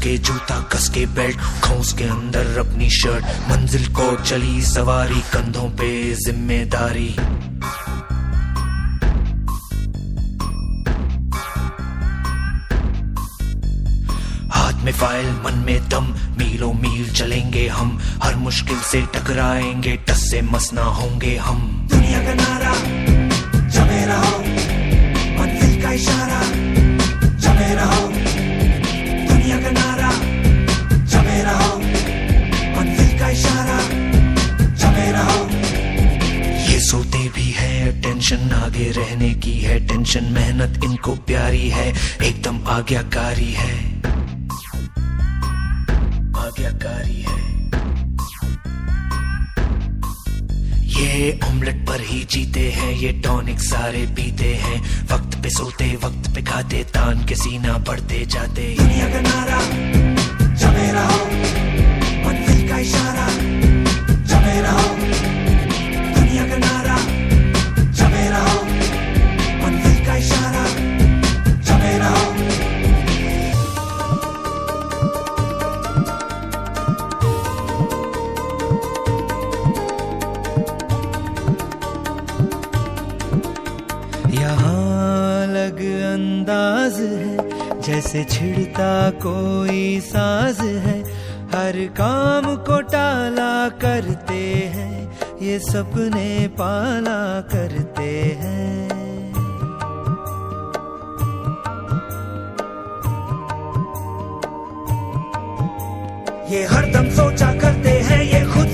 के जूता, कस के बेल्ट, खोस के अंदर अपनी शर्ट, मंजिल को चली सवारी, कंधों पे जिम्मेदारी। हाथ में फाइल, मन में दम, मीलों मील चलेंगे हम, हर मुश्किल से टकराएंगे, टस से मस ना होंगे हम। दुनिया का नारा जमे रहो, मंजिल का इशारा जमे रहो, दुनिया का नारा जमे रहो, मंजिल का इशारा जमे रहो। ये सोते भी है, टेंशन आगे रहने की है, टेंशन मेहनत इनको प्यारी है, एकदम आज्ञाकारी है, आज्ञाकारी है। ये ऑमलेट पर ही जीते हैं, ये टॉनिक सारे पीते हैं, वक्त पे सोते वक्त पे खाते, तान के सीना बढ़ते जाते। दुनिया का नारा जमे रहो, मंजिल का इशारा जमे रहो, दुनिया का नारा जमे रहो, मंजिल का इशारा जमे रहो। यहाँ अलग अंदाज है, जैसे छिड़ता कोई साज है, हर काम को टाला करते हैं, ये सपने पाला करते हैं। ये हरदम सोचा करते हैं, ये खुद